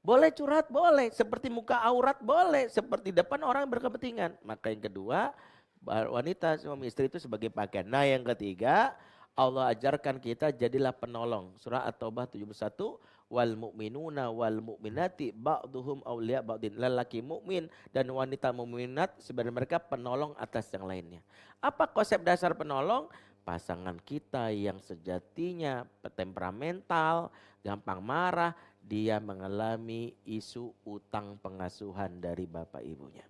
Boleh curhat, boleh. Seperti muka aurat, boleh. Seperti depan orang berkepentingan. Maka yang kedua, wanita suami istri itu sebagai pakaian. Nah yang ketiga, Allah ajarkan kita jadilah penolong. Surah At-Taubah 71, wal mu'minuna wal mu'minati ba'duhum awliya ba'din. Lelaki mukmin dan wanita mukminat sebenarnya mereka penolong atas yang lainnya. Apa konsep dasar penolong? Pasangan kita yang sejatinya temperamental, gampang marah, dia mengalami isu utang pengasuhan dari bapak ibunya.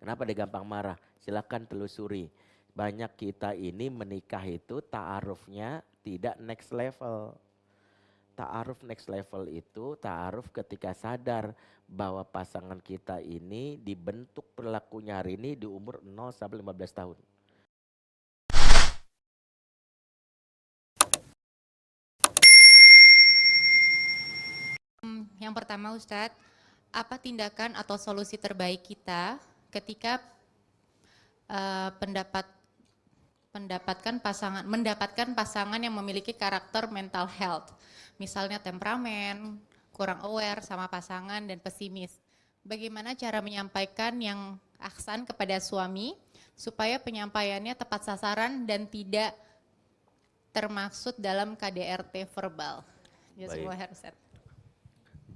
Kenapa dia gampang marah? Silakan telusuri. Banyak kita ini menikah itu ta'arufnya tidak next level. Ta'aruf next level itu ta'aruf ketika sadar bahwa pasangan kita ini dibentuk perilakunya hari ini di umur 0 sampai 15 tahun. Yang pertama Ustadz, apa tindakan atau solusi terbaik kita ketika mendapatkan pasangan yang memiliki karakter mental health, misalnya temperamen, kurang aware sama pasangan dan pesimis. Bagaimana cara menyampaikan yang aksan kepada suami supaya penyampaiannya tepat sasaran dan tidak termaksud dalam KDRT verbal. Jazakallahu khair Ustaz.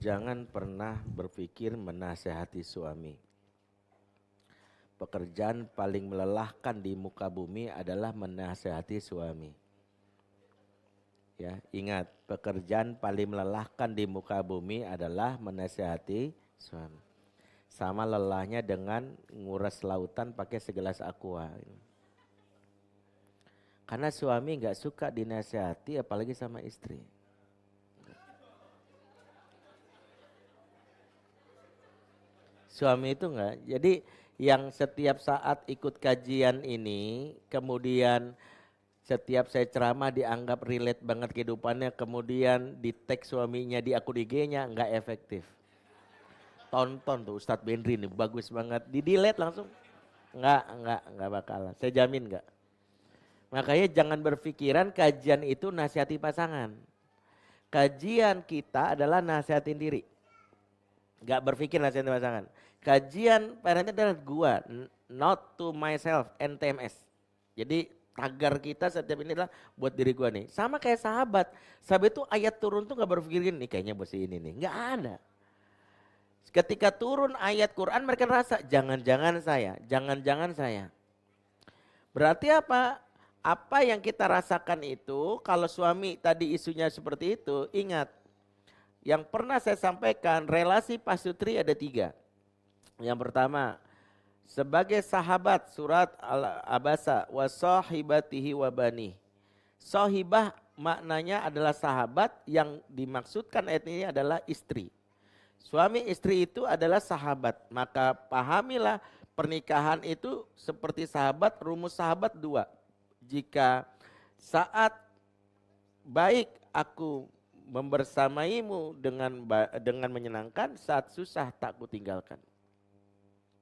Jangan pernah berpikir menasehati suami. Pekerjaan paling melelahkan di muka bumi adalah menasehati suami. Ya, ingat, pekerjaan paling melelahkan di muka bumi adalah menasehati suami. Sama lelahnya dengan nguras lautan pakai segelas aqua. Karena suami nggak suka dinasehati apalagi sama istri. Suami itu enggak. Jadi yang setiap saat ikut kajian ini, kemudian setiap saya ceramah dianggap relate banget kehidupannya, kemudian di tag suaminya di akun IG-nya enggak efektif. Tonton tuh Ustadz Benri nih bagus banget, di delete langsung. Enggak bakalan. Saya jamin enggak. Makanya jangan berpikiran kajian itu nasihati pasangan. Kajian kita adalah nasihatin diri. Gak berpikir nasihatin pasangan. Kajian parenting adalah gua, not to myself, NTMS. Jadi tagar kita setiap ini adalah buat diri gua nih. Sama kayak sahabat. Sahabat itu ayat turun tuh gak berpikir gini, kayaknya buat si ini nih. Gak ada. Ketika turun ayat Quran mereka rasa, jangan-jangan saya, jangan-jangan saya. Berarti apa? Apa yang kita rasakan itu, kalau suami tadi isunya seperti itu, ingat. Yang pernah saya sampaikan, relasi pasutri ada 3. Yang pertama, sebagai sahabat surat Al-Abasa, wa sahibatihi wa bani. Sahibah maknanya adalah sahabat, yang dimaksudkan ayat ini adalah istri. Suami istri itu adalah sahabat, maka pahamilah pernikahan itu seperti sahabat, rumus sahabat 2. Jika saat baik aku membersamaimu dengan menyenangkan, saat susah tak kutinggalkan.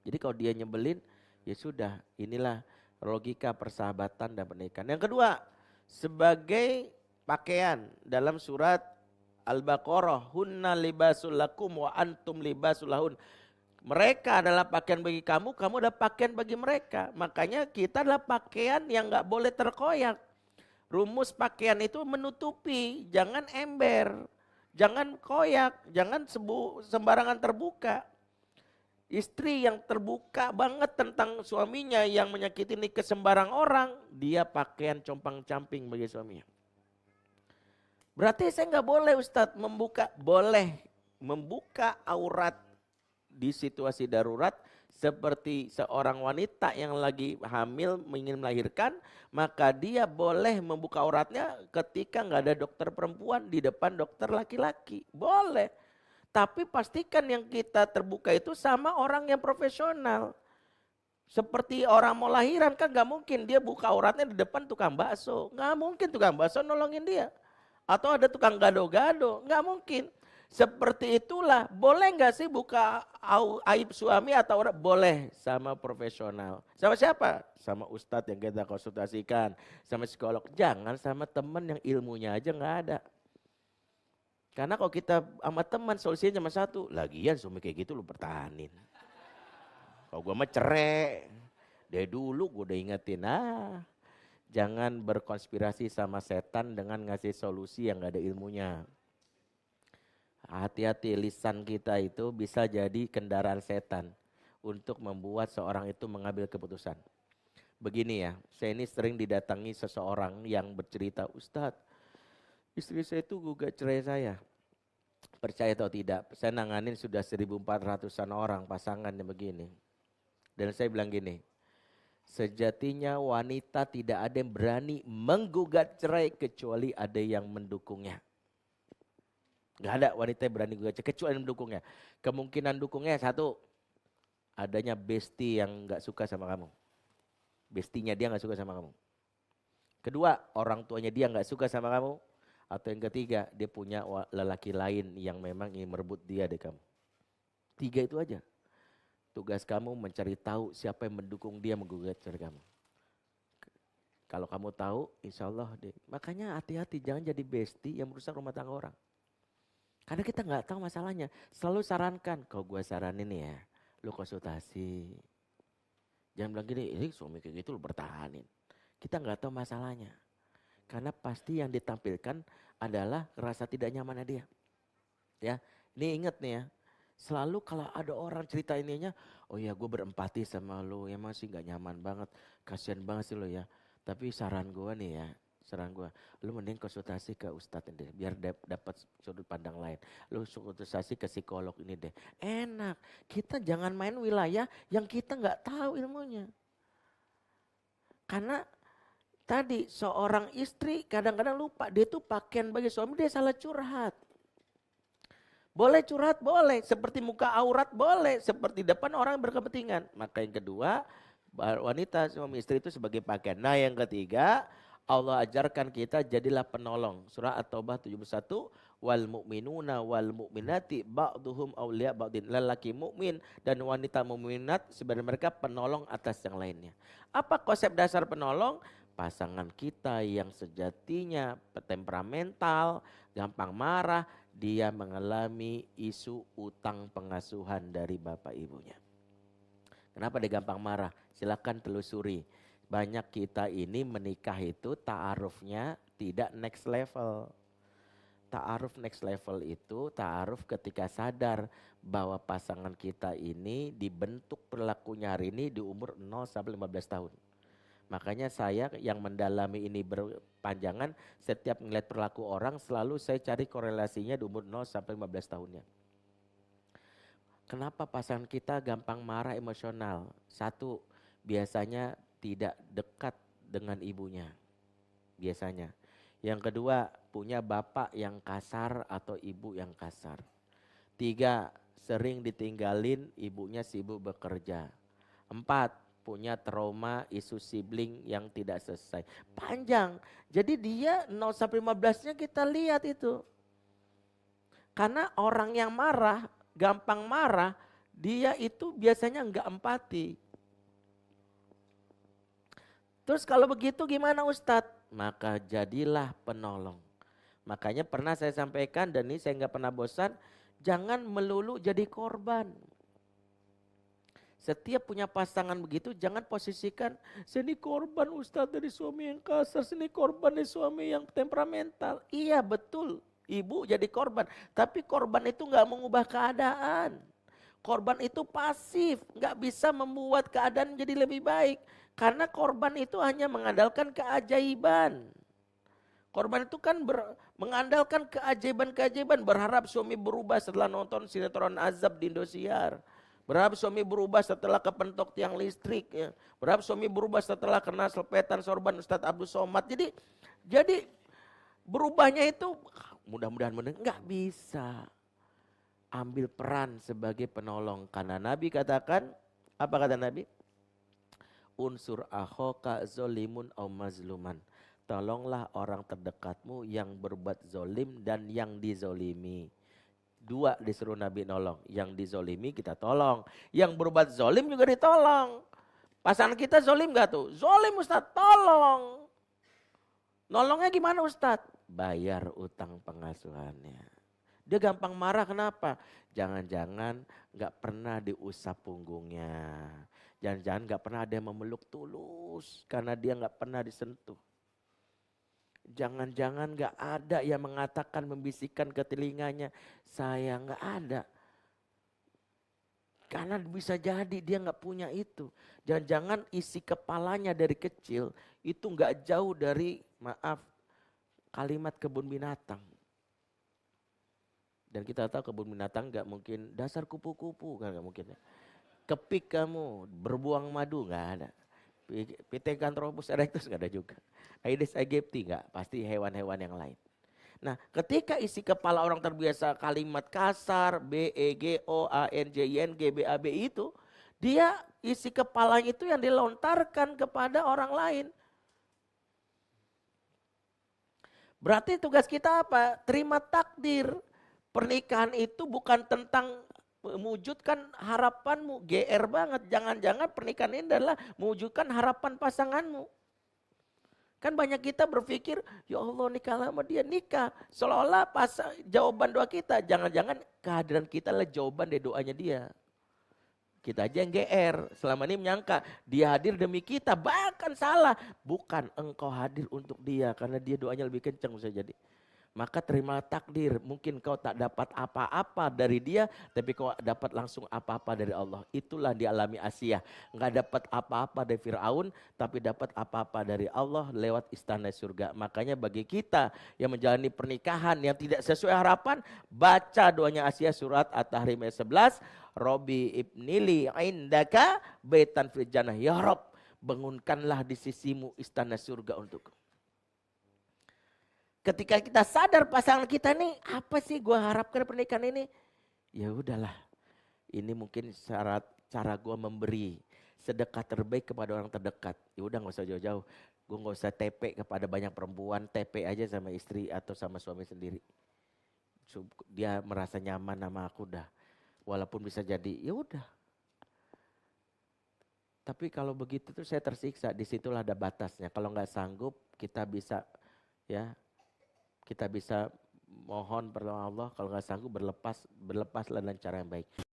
Jadi kalau dia nyebelin, ya sudah, inilah logika persahabatan dan pernikahan. Yang kedua, sebagai pakaian dalam surat Al-Baqarah, hunna libasul lakum wa antum libasul lahun. Mereka adalah pakaian bagi kamu, kamu adalah pakaian bagi mereka. Makanya kita adalah pakaian yang gak boleh terkoyak. Rumus pakaian itu menutupi, jangan ember, jangan koyak, jangan sembarangan terbuka. Istri yang terbuka banget tentang suaminya yang menyakiti ini ke sembarang orang, dia pakaian compang-camping bagi suaminya. Berarti saya nggak boleh Ustadz boleh membuka aurat di situasi darurat, seperti seorang wanita yang lagi hamil ingin melahirkan, maka dia boleh membuka auratnya ketika nggak ada dokter perempuan di depan dokter laki-laki. Boleh. Tapi pastikan yang kita terbuka itu sama orang yang profesional. Seperti orang mau lahiran kan nggak mungkin dia buka auratnya di depan tukang bakso. Nggak mungkin tukang bakso nolongin dia. Atau ada tukang gado-gado. Nggak mungkin. Seperti itulah, boleh nggak sih buka aib suami atau orang? Boleh, sama profesional. Sama siapa? Sama ustadz yang kita konsultasikan, sama psikolog. Jangan sama teman yang ilmunya aja nggak ada. Karena kalau kita sama teman solusinya cuma satu, lagian suami kayak gitu lu pertahanin. Kalau gue mah cerai, dari dulu gue udah ingetin, jangan berkonspirasi sama setan dengan ngasih solusi yang gak ada ilmunya. Hati-hati, lisan kita itu bisa jadi kendaraan setan untuk membuat seorang itu mengambil keputusan. Begini ya, saya ini sering didatangi seseorang yang bercerita, Ustadz, istri saya itu gugat cerai saya. Percaya atau tidak, saya nanganin sudah 1.400-an orang pasangannya begini. Dan saya bilang gini, sejatinya wanita tidak ada yang berani menggugat cerai kecuali ada yang mendukungnya. Gak ada wanita yang berani gugat cerai kecuali yang mendukungnya. Kemungkinan dukungnya satu, adanya bestie yang gak suka sama kamu. Bestinya dia gak suka sama kamu. Kedua, orang tuanya dia gak suka sama kamu. Atau yang ketiga, dia punya lelaki lain yang memang ingin merebut dia dari kamu. 3 itu aja. Tugas kamu mencari tahu siapa yang mendukung dia menggugat cerai kamu. Kalau kamu tahu, insya Allah deh. Makanya hati-hati, jangan jadi bestie yang merusak rumah tangga orang. Karena kita nggak tahu masalahnya. Selalu sarankan, kalau gue saranin ya, lu konsultasi. Jangan bilang gini, ini suami kayak gitu lu bertahanin. Kita nggak tahu masalahnya. Karena pasti yang ditampilkan adalah rasa tidak nyamannya dia. Ya, ini ingat nih ya. Selalu kalau ada orang cerita ininya, oh ya gue berempati sama lo, ya masih gak nyaman banget, kasihan banget sih lo ya. Tapi saran gue nih ya, saran gue, lo mending konsultasi ke ustadz deh, biar dapat sudut pandang lain. Lo konsultasi ke psikolog ini deh, enak. Kita jangan main wilayah yang kita gak tahu ilmunya. Karena tadi seorang istri kadang-kadang lupa, dia tuh pakaian bagi suami, dia salah curhat. Boleh curhat, boleh. Seperti muka aurat, boleh. Seperti depan orang berkepentingan. Maka yang kedua, wanita suami istri itu sebagai pakaian. Nah yang ketiga, Allah ajarkan kita jadilah penolong. Surah At-Taubah 71. Wal mu'minuna wal mu'minati ba'duhum awliya ba'din. Lelaki mukmin dan wanita mukminat sebenarnya mereka penolong atas yang lainnya. Apa konsep dasar penolong? Pasangan kita yang sejatinya temperamental, gampang marah, dia mengalami isu utang pengasuhan dari bapak ibunya. Kenapa dia gampang marah? Silakan telusuri. Banyak kita ini menikah itu ta'arufnya tidak next level. Ta'aruf next level itu ta'aruf ketika sadar bahwa pasangan kita ini dibentuk perilakunya hari ini di umur 0 sampai 15 tahun. Makanya saya yang mendalami ini berpanjangan, setiap melihat perilaku orang selalu saya cari korelasinya di umur 0 sampai 15 tahunnya. Kenapa pasangan kita gampang marah emosional? Satu, biasanya tidak dekat dengan ibunya. Biasanya. Yang kedua, punya bapak yang kasar atau ibu yang kasar. 3, sering ditinggalin ibunya sibuk bekerja. 4, punya trauma isu sibling yang tidak selesai. Panjang. Jadi dia 0 sampai 15-nya kita lihat itu. Karena orang yang marah, gampang marah, dia itu biasanya enggak empati. Terus kalau begitu gimana Ustadz? Maka jadilah penolong. Makanya pernah saya sampaikan dan ini saya enggak pernah bosan, jangan melulu jadi korban. Setiap punya pasangan begitu jangan posisikan, saya ini korban Ustadz dari suami yang kasar, saya ini korban dari suami yang temperamental. Iya betul, ibu jadi korban. Tapi korban itu gak mengubah keadaan. Korban itu pasif, gak bisa membuat keadaan menjadi lebih baik. Karena korban itu hanya mengandalkan keajaiban. Korban itu kan mengandalkan keajaiban-keajaiban, berharap suami berubah setelah nonton sinetron Azab di Indosiar. Berharap suami berubah setelah kepentok tiang listrik. Ya. Berharap suami berubah setelah kena selepetan sorban Ustadz Abdul Somad. Jadi berubahnya itu mudah-mudahan enggak bisa. Ambil peran sebagai penolong. Karena Nabi katakan, apa kata Nabi? Unsur akhoka zolimun au mazluman. Tolonglah orang terdekatmu yang berbuat zolim dan yang dizolimi. 2 disuruh Nabi nolong. Yang dizolimi kita tolong. Yang berbuat zolim juga ditolong. Pasangan kita zolim gak tuh? Zolim Ustadz, tolong. Nolongnya gimana Ustadz? Bayar utang pengasuhannya. Dia gampang marah kenapa? Jangan-jangan nggak pernah diusap punggungnya. Jangan-jangan nggak pernah ada yang memeluk tulus karena dia nggak pernah disentuh. Jangan-jangan nggak ada yang mengatakan, membisikkan ke telinganya, saya nggak ada. Karena bisa jadi dia nggak punya itu. Jangan-jangan isi kepalanya dari kecil itu nggak jauh dari, maaf, kalimat kebun binatang. Dan kita tahu kebun binatang nggak mungkin dasar kupu-kupu, kan nggak mungkin. Kepik kamu, berbuang madu, nggak ada. Pithecanthropus erectus nggak ada juga. Aedes aegypti nggak, pasti hewan-hewan yang lain. Nah, ketika isi kepala orang terbiasa kalimat kasar, B, E, G, O, A, N, J, I, N, G, B, A, B itu, dia isi kepala itu yang dilontarkan kepada orang lain. Berarti tugas kita apa? Terima takdir. Pernikahan itu bukan tentang mewujudkan harapanmu, GR banget. Jangan-jangan pernikahan ini adalah mewujudkan harapan pasanganmu. Kan banyak kita berpikir, ya Allah nikah sama dia, nikah. Seolah-olah jawaban doa kita, jangan-jangan kehadiran kita adalah jawaban dari doanya dia. Kita aja yang GR, selama ini menyangka dia hadir demi kita, bahkan salah. Bukan, engkau hadir untuk dia, karena dia doanya lebih kencang bisa jadi. Maka terima takdir, mungkin kau tak dapat apa-apa dari dia, tapi kau dapat langsung apa-apa dari Allah. Itulah dialami Asia, nggak dapat apa-apa dari Fir'aun, tapi dapat apa-apa dari Allah lewat istana surga. Makanya bagi kita yang menjalani pernikahan yang tidak sesuai harapan, baca doanya Asia surat At-Tahrim ayat 11, Robi ibnili indaka baitan fil jannah, ya Rob, bangunkanlah di sisimu istana surga untukku. Ketika kita sadar pasangan kita nih, apa sih gue harapkan pernikahan ini? Ya udahlah, ini mungkin cara gue memberi sedekah terbaik kepada orang terdekat. Ya udah nggak usah jauh-jauh, gue nggak usah TP kepada banyak perempuan, TP aja sama istri atau sama suami sendiri. Dia merasa nyaman sama aku dah, walaupun bisa jadi, ya udah. Tapi kalau begitu tuh saya tersiksa, disitulah ada batasnya. Kalau nggak sanggup, kita bisa mohon pertolongan Allah, kalau nggak sanggup berlepaslah dengan cara yang baik.